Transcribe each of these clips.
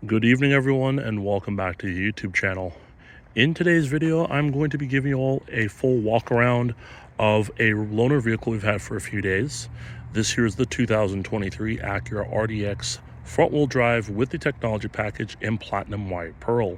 Good evening everyone, and welcome back to the YouTube channel. In today's video, I'm going to be giving you all a full walk around of a loaner vehicle we've had for a few days. This here is the 2023 Acura RDX front wheel drive with the technology package in platinum white pearl.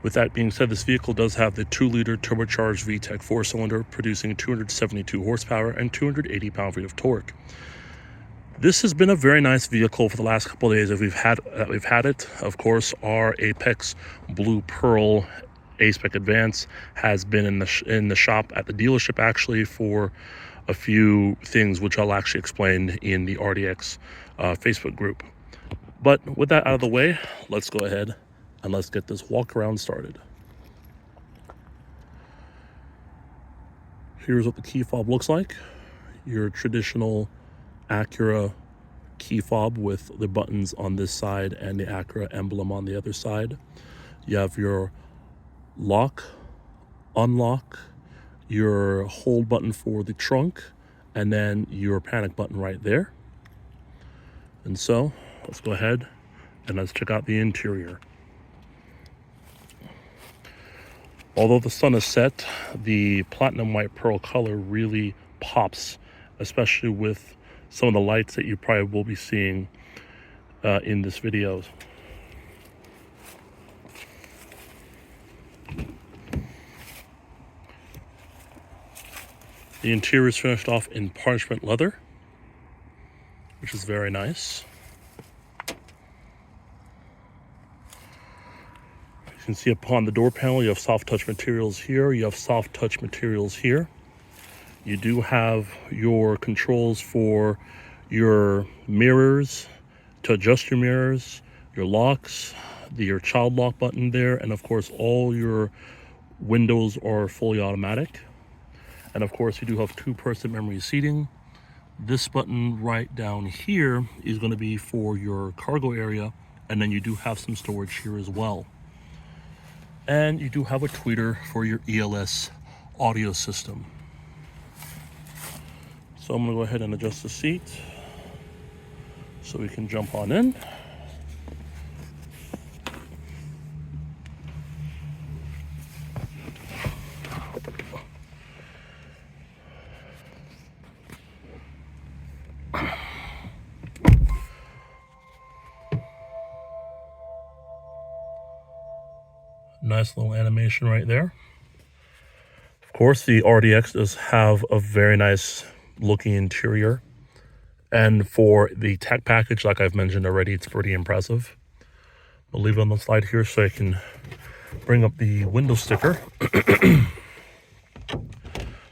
With that being said, this vehicle does have the 2-liter turbocharged VTEC 4-cylinder producing 272 horsepower and 280 pound-feet of torque. This has been a very nice vehicle for the last couple of days that we've had it. Of course, our Apex Blue Pearl A-Spec Advance has been in the shop at the dealership actually for a few things, which I'll actually explain in the RDX Facebook group. But with that out of the way, let's go ahead and let's get this walk around started. Here's what the key fob looks like. Your traditional Acura key fob with the buttons on this side and the Acura emblem on the other side. You have your lock, unlock, your hold button for the trunk, and then your panic button right there. And so let's go ahead and let's check out the interior. Although the sun is set, the platinum white pearl color really pops, especially with some of the lights that you probably will be seeing in this video. The interior is finished off in parchment leather, which is very nice. You can see upon the door panel, you have soft touch materials here. You have soft touch materials here. You do have your controls for your mirrors, to adjust your mirrors, your locks, your child lock button there, and of course all your windows are fully automatic. And of course you do have 2-person memory seating. This button right down here is going to be for your cargo area, and then you do have some storage here as well. And you do have a tweeter for your ELS audio system. So I'm going to go ahead and adjust the seat so we can jump on in. Nice little animation right there. Of course, the RDX does have a very nice looking interior, and for the tech package, like I've mentioned already, it's pretty impressive. I'll leave it on the slide here so I can bring up the window sticker.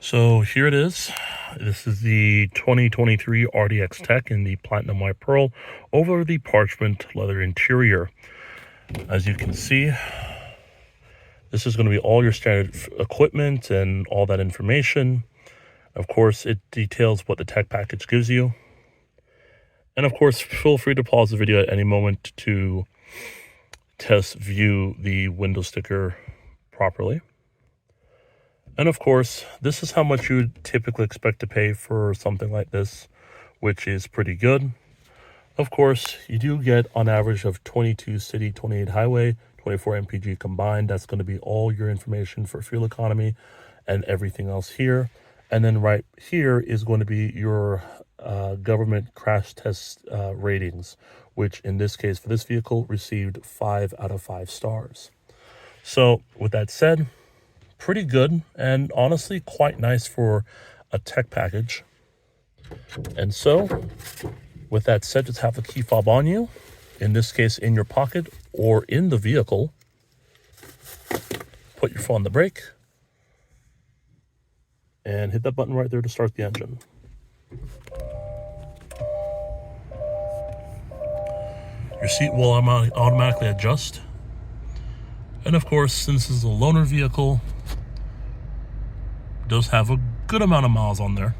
So here it is. This is the 2023 RDX Tech in the platinum white pearl over the parchment leather interior. As you can see, this is going to be all your standard equipment and all that information. Of course, it details what the tech package gives you. And of course, feel free to pause the video at any moment to test view the window sticker properly. And of course, this is how much you would typically expect to pay for something like this, which is pretty good. Of course, you do get on average of 22 city, 28 highway, 24 MPG combined. That's going to be all your information for fuel economy and everything else here. And then right here is going to be your government crash test ratings, which in this case for this vehicle received 5 out of 5 stars. So with that said, pretty good and honestly quite nice for a tech package. And so with that said, just have the key fob on you, in this case in your pocket or in the vehicle. Put your foot on the brake and hit that button right there to start the engine. Your seat will automatically adjust. And of course, since this is a loaner vehicle, it does have a good amount of miles on there.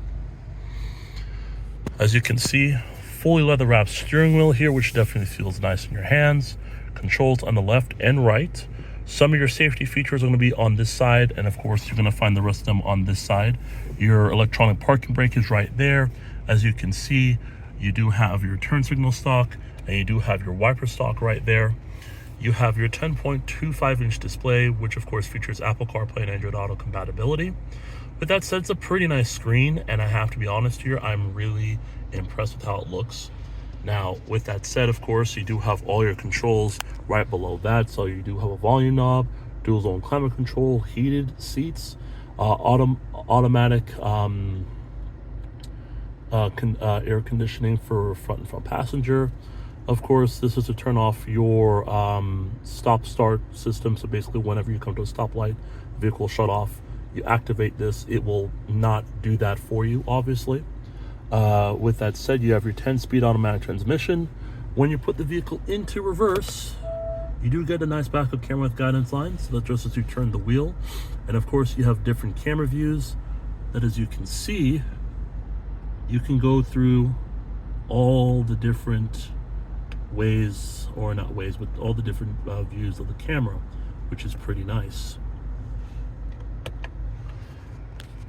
As you can see, fully leather wrapped steering wheel here, which definitely feels nice in your hands. Controls on the left and right. Some of your safety features are going to be on this side, and of course you're going to find the rest of them on this side. Your electronic parking brake is right there. As you can see, you do have your turn signal stock, and you do have your wiper stalk right there. You have your 10.25-inch display, which of course features Apple CarPlay and Android Auto compatibility. With that said, it's a pretty nice screen, and I have to be honest here, I'm really impressed with how it looks. Now, with that said, of course, you do have all your controls right below that. So you do have a volume knob, dual zone climate control, heated seats, automatic air conditioning for front and front passenger. Of course, this is to turn off your stop-start system. So basically, whenever you come to a stoplight, vehicle will shut off. You activate this, it will not do that for you, obviously. With that said, you have your 10-speed automatic transmission. When you put the vehicle into reverse, you do get a nice backup camera with guidance lines, so that just as you turn the wheel. And of course, you have different camera views that, as you can see, you can go through all the different ways, or not ways, but all the different views of the camera, which is pretty nice.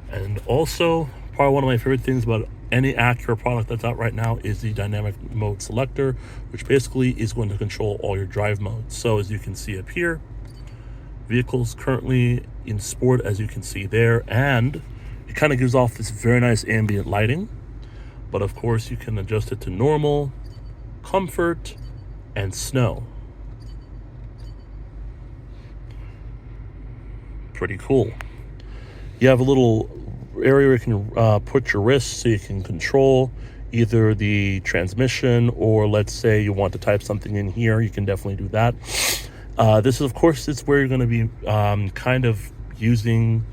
And also, probably one of my favorite things about any Acura product that's out right now is the dynamic mode selector, which basically is going to control all your drive modes. So as you can see up here, vehicle's currently in sport, as you can see there, and it kind of gives off this very nice ambient lighting. But of course, you can adjust it to normal, comfort, and snow. Pretty cool. You have a little area where you can put your wrist, so you can control either the transmission, or let's say you want to type something in here, you can definitely do that. This is, of course, it's where you're going to be kind of using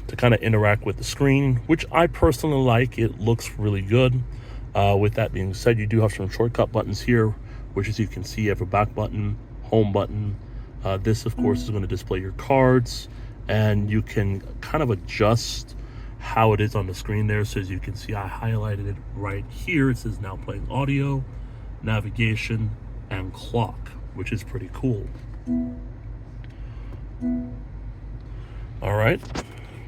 to kind of interact with the screen, which I personally like. It looks really good. With that being said, you do have some shortcut buttons here, which, as you can see, you have a back button, home button. This, of course, is going to display your cards, and you can kind of adjust how it is on the screen there. So as you can see, I highlighted it right here. It says now playing audio, navigation, and clock, which is pretty cool. All right.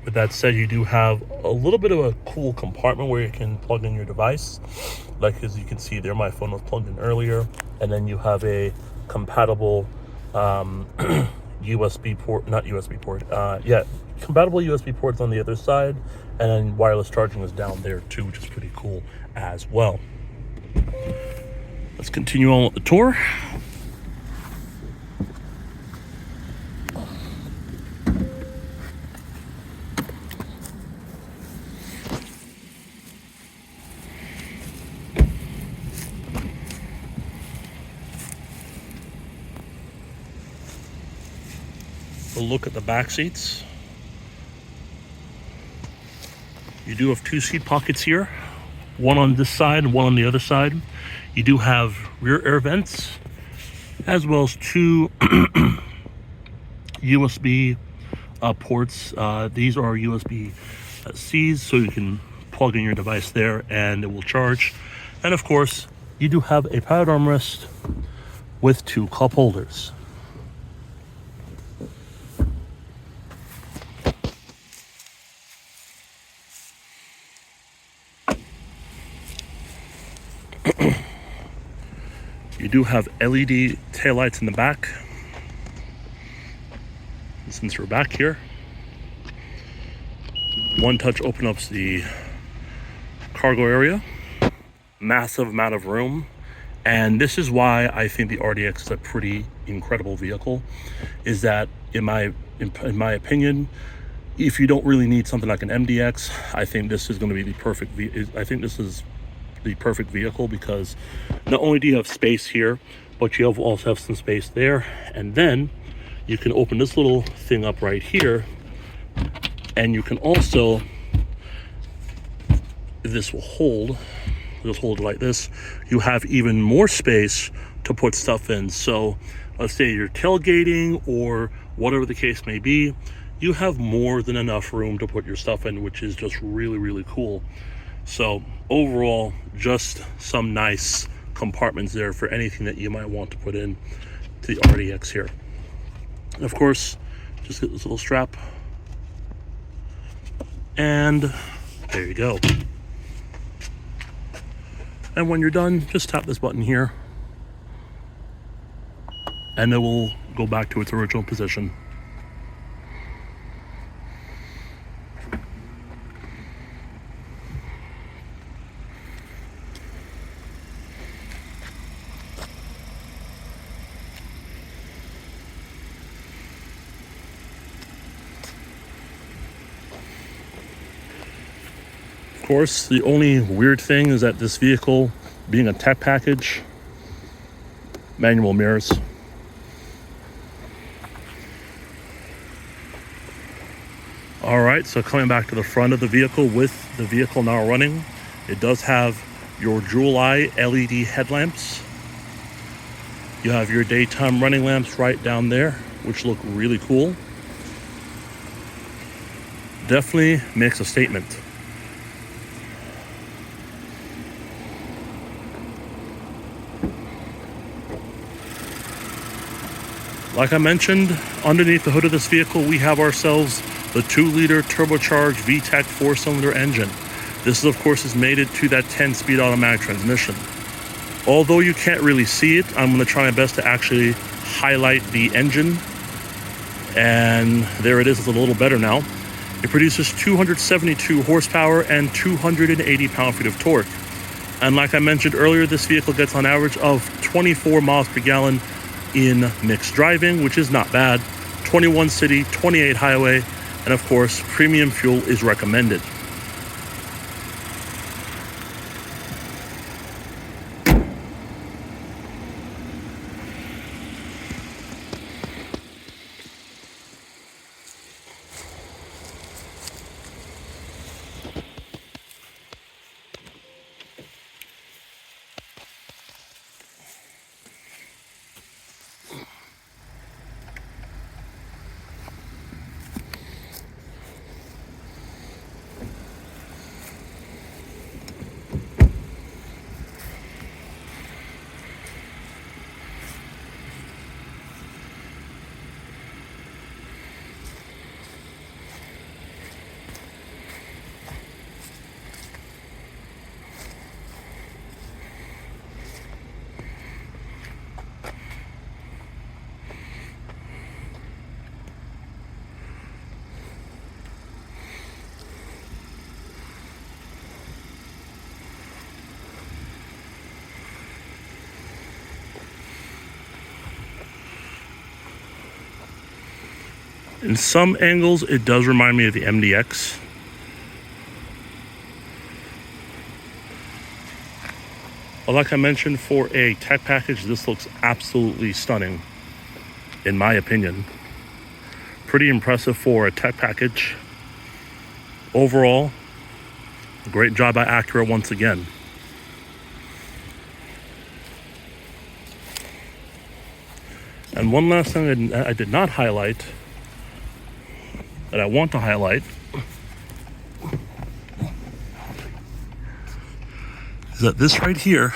With that said, you do have a little bit of a cool compartment where you can plug in your device. Like, as you can see there, my phone was plugged in earlier. And then you have a compatible USB port, not USB port, compatible USB ports on the other side. And then wireless charging is down there too, which is pretty cool as well. Let's continue on with the tour. A look at the back seats. You do have 2 seat pockets here, one on this side and one on the other side. You do have rear air vents, as well as 2 USB ports. These are USB-Cs, so you can plug in your device there and it will charge. And of course, you do have a powered armrest with 2 cup holders. You do have LED taillights in the back. Since we're back here, one touch open up the cargo area. Massive amount of room. And this is why I think the RDX is a pretty incredible vehicle, is that in my opinion, if you don't really need something like an MDX, I think this is going to be the perfect vehicle, because not only do you have space here, but you also have some space there. And then you can open this little thing up right here, and you can also, this will hold, just hold it like this, you have even more space to put stuff in. So let's say you're tailgating or whatever the case may be, you have more than enough room to put your stuff in, which is just really, really cool. So overall, just some nice compartments there for anything that you might want to put in to the RDX here. And of course, just get this little strap, and there you go. And when you're done, just tap this button here, and it will go back to its original position. Of course, the only weird thing is that this vehicle, being a tech package, manual mirrors. All right, so coming back to the front of the vehicle with the vehicle now running, it does have your dual eye LED headlamps. You have your daytime running lamps right down there, which look really cool. Definitely makes a statement. Like I mentioned, underneath the hood of this vehicle, we have ourselves the 2-liter turbocharged VTEC 4-cylinder engine. This, of course, is mated to that 10-speed automatic transmission. Although you can't really see it, I'm going to try my best to actually highlight the engine. And there it is, it's a little better now. It produces 272 horsepower and 280 pound-feet of torque. And like I mentioned earlier, this vehicle gets on average of 24 miles per gallon in mixed driving, which is not bad. 21 city, 28 highway, and of course, premium fuel is recommended. In some angles, it does remind me of the MDX. But like I mentioned, for a tech package, this looks absolutely stunning, in my opinion. Pretty impressive for a tech package. Overall, great job by Acura once again. And one last thing I did not highlight, that I want to highlight, is that this right here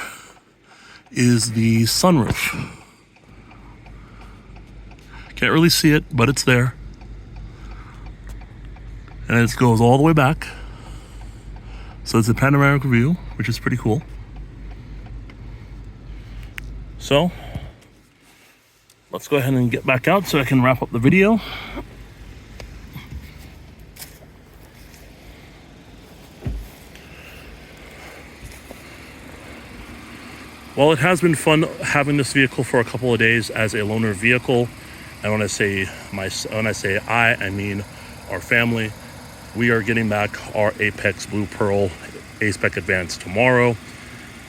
is the sunroof. Can't really see it, but it's there. And it goes all the way back. So it's a panoramic view, which is pretty cool. So let's go ahead and get back out so I can wrap up the video. Well, it has been fun having this vehicle for a couple of days as a loaner vehicle. And when I say I mean our family. We are getting back our Apex Blue Pearl A-Spec Advance tomorrow.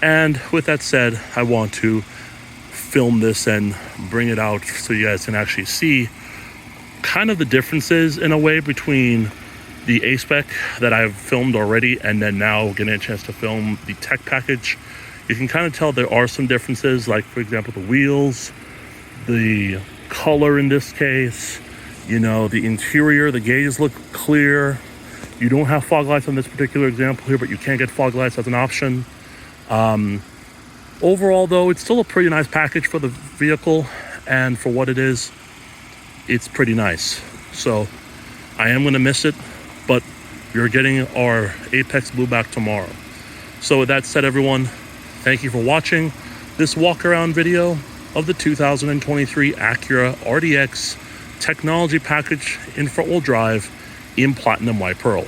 And with that said, I want to film this and bring it out so you guys can actually see kind of the differences in a way between the A-Spec that I've filmed already and then now getting a chance to film the tech package. You can kind of tell there are some differences, like for example, the wheels, the color in this case, you know, the interior, the gauges look clear. You don't have fog lights on this particular example here, but you can get fog lights as an option. Overall though, it's still a pretty nice package for the vehicle, and for what it is, it's pretty nice. So I am gonna miss it, but you're getting our Apex Blue back tomorrow. So with that said, everyone, thank you for watching this walk around video of the 2023 Acura RDX technology package in front-wheel drive in platinum white pearl.